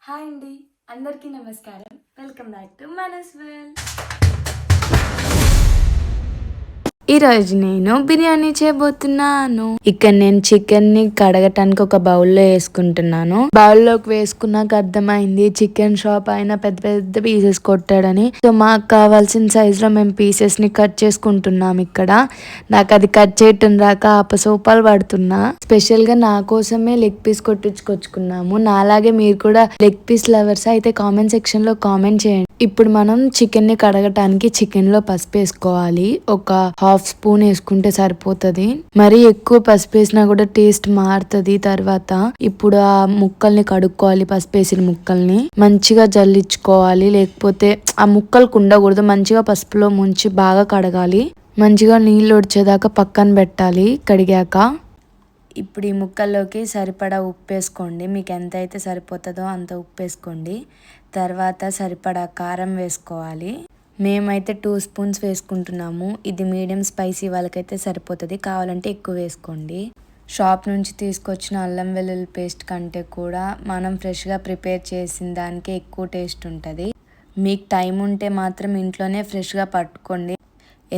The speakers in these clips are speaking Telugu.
హాయ్ అండి, అందరికీ నమస్కారం. వెల్కమ్ బ్యాక్ టు మనస్వెల్. ఈరోజు నేను బిర్యానీ చేయబోతున్నాను. ఇక్కడ నేను చికెన్ ని కడగటానికి ఒక బౌల్లో వేసుకుంటున్నాను. బౌల్లోకి వేసుకున్నాక అర్థమైంది చికెన్ షాప్ అయినా పెద్ద పెద్ద పీసెస్ కొట్టాడని. సో మాకు కావాల్సిన సైజ్ లో మేము పీసెస్ ని కట్ చేసుకుంటున్నాం. ఇక్కడ నాకు అది కట్ చేయటం రాక అపసోపాలు పడుతున్నా. స్పెషల్ గా నా కోసమే లెగ్ పీస్ కొట్టించుకొచ్చుకున్నాము. నాలాగే మీరు కూడా లెగ్ పీస్ లవర్స్ అయితే కామెంట్ సెక్షన్ లో కామెంట్ చేయండి. ఇప్పుడు మనం చికెన్ ని కడగటానికి చికెన్ లో పసుపు వేసుకోవాలి. ఒక హాఫ్ స్పూన్ వేసుకుంటే సరిపోతుంది. మరి ఎక్కువ పసుపు వేసినా కూడా టేస్ట్ మారుతుంది. తర్వాత ఇప్పుడు ఆ ముక్కల్ని కడుక్కోవాలి. పసుపు వేసిన ముక్కల్ని మంచిగా జల్లించుకోవాలి, లేకపోతే ఆ ముక్కలకు ఉండకూడదు. మంచిగా పసుపులో ముంచి బాగా కడగాలి. మంచిగా నీళ్ళు వచ్చేదాకా పక్కన పెట్టాలి కడిగాక. ఇప్పుడు ఈ ముక్కల్లోకి సరిపడా ఉప్పు వేసుకోండి. మీకు ఎంత అయితే సరిపోతుందో అంత ఉప్పు వేసుకోండి. తర్వాత సరిపడా కారం వేసుకోవాలి. మేమైతే 2 స్పూన్స్ వేసుకుంటున్నాము. ఇది మీడియం స్పైసీ వాళ్ళకైతే సరిపోతుంది, కావాలంటే ఎక్కువ వేసుకోండి. షాప్ నుంచి తీసుకొచ్చిన అల్లం వెల్లుల్లి పేస్ట్ కంటే కూడా మనం ఫ్రెష్గా ప్రిపేర్ చేసిన దానికే ఎక్కువ టేస్ట్ ఉంటుంది. మీకు టైం ఉంటే మాత్రం ఇంట్లోనే ఫ్రెష్గా పట్టుకోండి.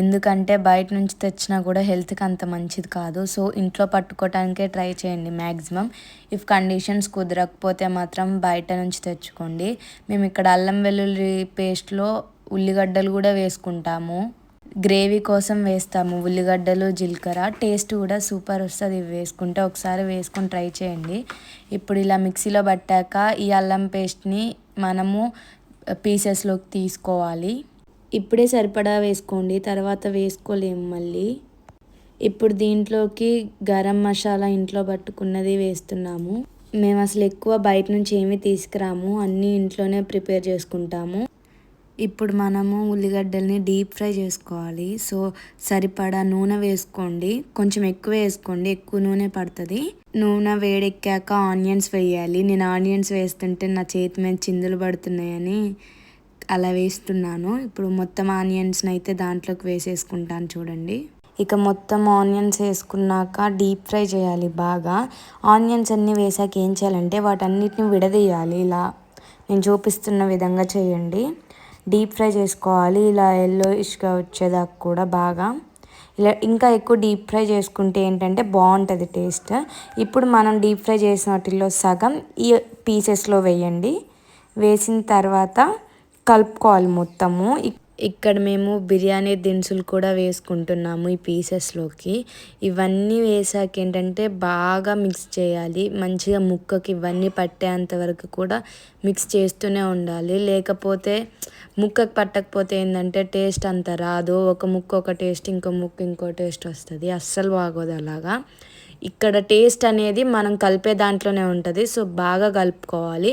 ఎందుకంటే బయట నుంచి తెచ్చినా కూడా హెల్త్కి అంత మంచిది కాదు. సో ఇంట్లో పట్టుకోవటానికే ట్రై చేయండి మ్యాక్సిమం. ఇఫ్ కండిషన్స్ కుదరకపోతే మాత్రం బయట నుంచి తెచ్చుకోండి. మేము ఇక్కడ అల్లం వెల్లుల్లి పేస్ట్లో ఉల్లిగడ్డలు కూడా వేసుకుంటాము. గ్రేవీ కోసం వేస్తాము ఉల్లిగడ్డలు, జీలకర్ర. టేస్ట్ కూడా సూపర్ వస్తుంది ఇవి వేసుకుంటే. ఒకసారి వేసుకొని ట్రై చేయండి. ఇప్పుడు ఇలా మిక్సీలో పట్టాక ఈ అల్లం పేస్ట్ని మనము పీసెస్లోకి తీసుకోవాలి. ఇప్పుడే సరిపడా వేసుకోండి, తర్వాత వేసుకోలేము మళ్ళీ. ఇప్పుడు దీంట్లోకి గరం మసాలా ఇంట్లో పట్టుకున్నది వేస్తున్నాము. మేము అసలు ఎక్కువ బయట నుంచి ఏమీ తీసుకురాము, అన్నీ ఇంట్లోనే ప్రిపేర్ చేసుకుంటాము. ఇప్పుడు మనము ఉల్లిగడ్డల్ని డీప్ ఫ్రై చేసుకోవాలి. సో సరిపడా నూనె వేసుకోండి, కొంచెం ఎక్కువ వేసుకోండి, ఎక్కువ నూనె పడుతుంది. నూనె వేడెక్కాక ఆనియన్స్ వేయాలి. నేను ఆనియన్స్ వేస్తుంటే నా చేతి మీద చిందులు పడుతున్నాయని అలా వేస్తున్నాను. ఇప్పుడు మొత్తం ఆనియన్స్ని అయితే దాంట్లోకి వేసేసుకుంటాను చూడండి. ఇక మొత్తం ఆనియన్స్ వేసుకున్నాక డీప్ ఫ్రై చేయాలి బాగా. ఆనియన్స్ అన్నీ వేసాక ఏం చేయాలంటే వాటన్నిటిని విడదీయాలి. ఇలా నేను చూపిస్తున్న విధంగా చేయండి. డీప్ ఫ్రై చేసుకోవాలి ఇలా ఎల్లోయిష్గా వచ్చేదాకా కూడా బాగా. ఇలా ఇంకా ఎక్కువ డీప్ ఫ్రై చేసుకుంటే ఏంటంటే బాగుంటుంది టేస్ట్. ఇప్పుడు మనం డీప్ ఫ్రై చేసిన వాటిల్లో సగం ఈ పీసెస్లో వేయండి. వేసిన తర్వాత కలుపుకోవాలి మొత్తము. ఇక్కడ మేము బిర్యానీ దినుసులు కూడా వేసుకుంటున్నాము ఈ పీసెస్లోకి. ఇవన్నీ వేసాక ఏంటంటే బాగా మిక్స్ చేయాలి. మంచిగా ముక్కకి ఇవన్నీ పట్టేంత వరకు కూడా మిక్స్ చేస్తూనే ఉండాలి. లేకపోతే ముక్కకి పట్టకపోతే ఏంటంటే టేస్ట్ అంత రాదు. ఒక ముక్క ఒక టేస్ట్, ఇంకో ముక్క ఇంకో టేస్ట్ వస్తుంది. అస్సలు బాగోదు అలాగా. ఇక్కడ టేస్ట్ అనేది మనం కలిపే దాంట్లోనే ఉంటుంది. సో బాగా కలుపుకోవాలి.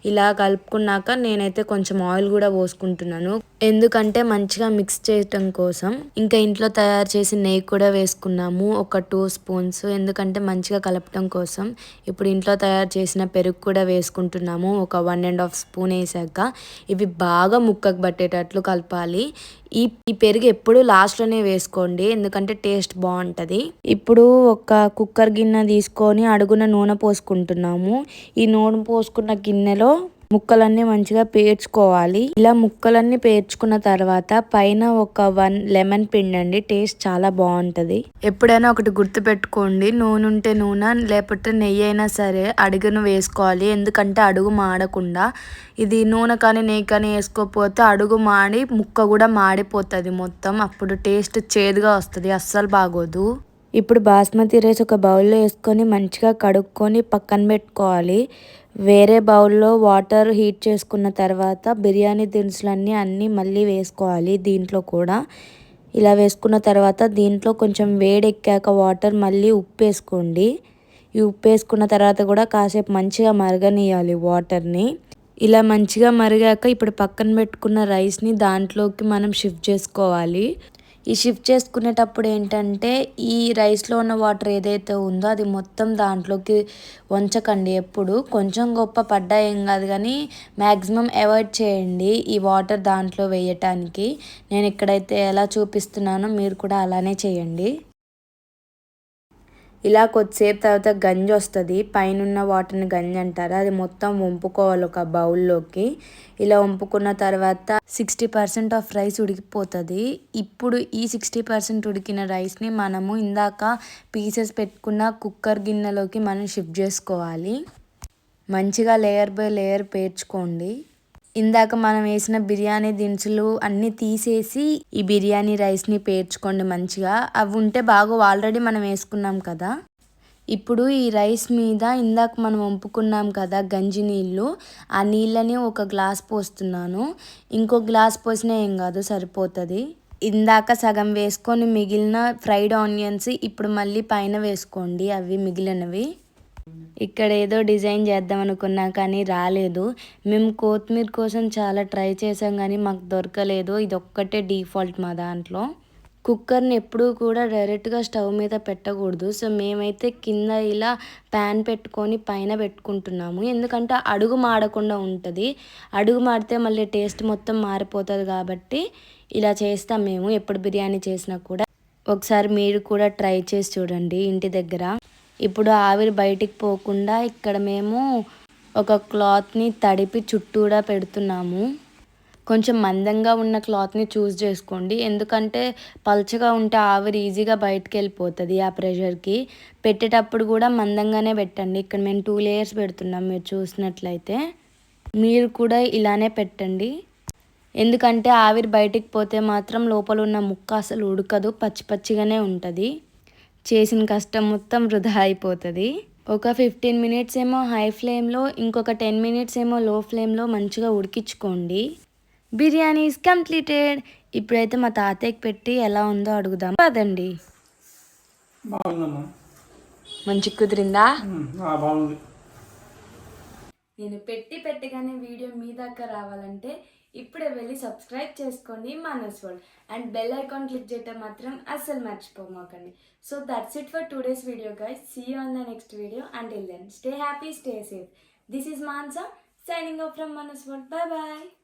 ఇలా కలుపుకున్నాక నేనైతే కొంచెం ఆయిల్ కూడా పోసుకుంటున్నాను, ఎందుకంటే మంచిగా మిక్స్ చేయటం కోసం. ఇంకా ఇంట్లో తయారు చేసి నెయ్యి కూడా వేసుకున్నాము, ఒక 2 స్పూన్స్, ఎందుకంటే మంచిగా కలపటం కోసం. ఇప్పుడు ఇంట్లో తయారు చేసిన పెరుగు కూడా వేసుకుంటున్నాము, ఒక 1.5 స్పూన్ వేసాక. ఇవి బాగా ముక్కకు పట్టేటట్లు కలపాలి. ఈ పెరుగు ఎప్పుడు లాస్ట్లోనే వేసుకోండి, ఎందుకంటే టేస్ట్ బాగుంటుంది. ఇప్పుడు ఒక కుక్కర్ గిన్నె తీసుకొని అడుగున నూనె పోసుకుంటున్నాము. ఈ నూనె పోసుకున్న గిన్నెలో ముక్కలన్నీ మంచిగా పేర్చుకోవాలి. ఇలా ముక్కలన్నీ పేర్చుకున్న తర్వాత పైన ఒక 1 లెమన్ పిండండి, టేస్ట్ చాలా బాగుంటుంది. ఎప్పుడైనా ఒకటి గుర్తు పెట్టుకోండి, నూనె ఉంటే నూనె, లేకపోతే నెయ్యి అయినా సరే అడుగును వేసుకోవాలి, ఎందుకంటే అడుగు మాడకుండా. ఇది నూనె కానీ నెయ్యి కానీ వేసుకోకపోతే అడుగు మాడి ముక్క కూడా మాడిపోతుంది మొత్తం. అప్పుడు టేస్ట్ చేదుగా వస్తుంది, అస్సలు బాగోదు. ఇప్పుడు బాస్మతి రైస్ ఒక బౌల్లో వేసుకొని మంచిగా కడుక్కొని పక్కన పెట్టుకోవాలి. వేరే బౌల్లో వాటర్ హీట్ చేసుకున్న తర్వాత బిర్యానీ దినుసులన్నీ అన్నీ మళ్ళీ వేసుకోవాలి దీంట్లో కూడా. ఇలా వేసుకున్న తర్వాత దీంట్లో కొంచెం వేడెక్కాక వాటర్ మళ్ళీ ఉప్పు వేసుకోండి. ఈ ఉప్పు వేసుకున్న తర్వాత కూడా కాసేపు మంచిగా మరగనియాలి వాటర్ని. ఇలా మంచిగా మరిగాక ఇప్పుడు పక్కన పెట్టుకున్న రైస్ని దాంట్లోకి మనం షిఫ్ట్ చేసుకోవాలి. ఈ షిఫ్ట్ చేసుకునేటప్పుడు ఏంటంటే ఈ రైస్లో ఉన్న వాటర్ ఏదైతే ఉందో అది మొత్తం దాంట్లోకి వంచకండి. ఎప్పుడు కొంచెం గొప్ప పడ్డా ఏం కాదు, కానీ మ్యాక్సిమం అవాయిడ్ చేయండి ఈ వాటర్ దాంట్లో వేయటానికి. నేను ఇక్కడైతే ఎలా చూపిస్తున్నానో మీరు కూడా అలానే చేయండి. ఇలా కొద్దిసేపు తర్వాత గంజి వస్తుంది, పైన వాటర్ని గంజి అంటారు. అది మొత్తం వంపుకోవాలి ఒక బౌల్లోకి. ఇలా వంపుకున్న తర్వాత 60% ఆఫ్ రైస్ ఉడికిపోతుంది. ఇప్పుడు ఈ 60% ఉడికిన రైస్ని మనము ఇందాక పీసెస్ పెట్టుకున్న కుక్కర్ గిన్నెలోకి మనం షిఫ్ట్ చేసుకోవాలి. మంచిగా లేయర్ బై లేయర్ పేర్చుకోండి. ఇందాక మనం వేసిన బిర్యానీ దినుసులు అన్నీ తీసేసి ఈ బిర్యానీ రైస్ని పేర్చుకోండి మంచిగా. అవి ఉంటే బాగా ఆల్రెడీ మనం వేసుకున్నాం కదా. ఇప్పుడు ఈ రైస్ మీద ఇందాక మనం వంపుకున్నాం కదా గంజి నీళ్ళు, ఆ నీళ్ళని ఒక గ్లాస్ పోస్తున్నాను. ఇంకో గ్లాస్ పోసినా ఏం కాదు, సరిపోతుంది. ఇందాక సగం వేసుకొని మిగిలిన ఫ్రైడ్ ఆనియన్స్ ఇప్పుడు మళ్ళీ పైన వేసుకోండి, అవి మిగిలినవి. ఇక్కడ ఏదో డిజైన్ చేద్దాం అనుకున్నా కానీ రాలేదు. మేము కొత్తిమీర కోసం చాలా ట్రై చేసాం కానీ మాకు దొరకలేదు. ఇది ఒక్కటే డిఫాల్ట్ మా దాంట్లో. కుక్కర్ని ఎప్పుడూ కూడా డైరెక్ట్గా స్టవ్ మీద పెట్టకూడదు. సో మేమైతే కింద ఇలా ప్యాన్ పెట్టుకొని పైన పెట్టుకుంటున్నాము, ఎందుకంటే అడుగు మాడకుండా ఉంటుంది. అడుగు మాడితే మళ్ళీ టేస్ట్ మొత్తం మారిపోతుంది కాబట్టి ఇలా చేస్తాం మేము ఎప్పుడు బిర్యానీ చేసినా కూడా. ఒకసారి మీరు కూడా ట్రై చేసి చూడండి ఇంటి దగ్గర. ఇప్పుడు ఆవిరి బయటికి పోకుండా ఇక్కడ మేము ఒక క్లాత్ని తడిపి చుట్టూరా పెడుతున్నాము. కొంచెం మందంగా ఉన్న క్లాత్ని చూస్ చేసుకోండి, ఎందుకంటే పల్చగా ఉంటే ఆవిరి ఈజీగా బయటకు వెళ్ళిపోతుంది ఆ ప్రెషర్కి. పెట్టేటప్పుడు కూడా మందంగానే పెట్టండి. ఇక్కడ మేము 2 లేయర్స్ పెడుతున్నాం, మీరు చూసినట్లయితే. మీరు కూడా ఇలానే పెట్టండి, ఎందుకంటే ఆవిరి బయటికి పోతే మాత్రం లోపల ఉన్న ముక్క అసలు ఉడకదు, పచ్చి పచ్చిగానే ఉంటుంది. చేసిన కష్టం మొత్తం వృధా అయిపోతుంది. ఒక 15 మినిట్స్ ఏమో హై ఫ్లేమ్లో, ఇంకొక 10 మినిట్స్ ఏమో లో ఫ్లేమ్లో మంచిగా ఉడికించుకోండి. Biryani is completed. ఇప్పుడైతే మా తాతయ్యకి పెట్టి ఎలా ఉందో అడుగుదాం పదండి. మంచి కుదిరిందా? నేను పెట్టగానే వీడియో మీ దాకా రావాలంటే ఇప్పుడే వెళ్ళి సబ్స్క్రైబ్ చేసుకోండి Manas world, and bell icon click చేయటం మాత్రం అస్సలు మర్చిపోమాకండి. So that's it for today's video guys. See you on the next video. Until then, stay happy, stay safe. This is Mansa signing off from Manus World. Bye bye.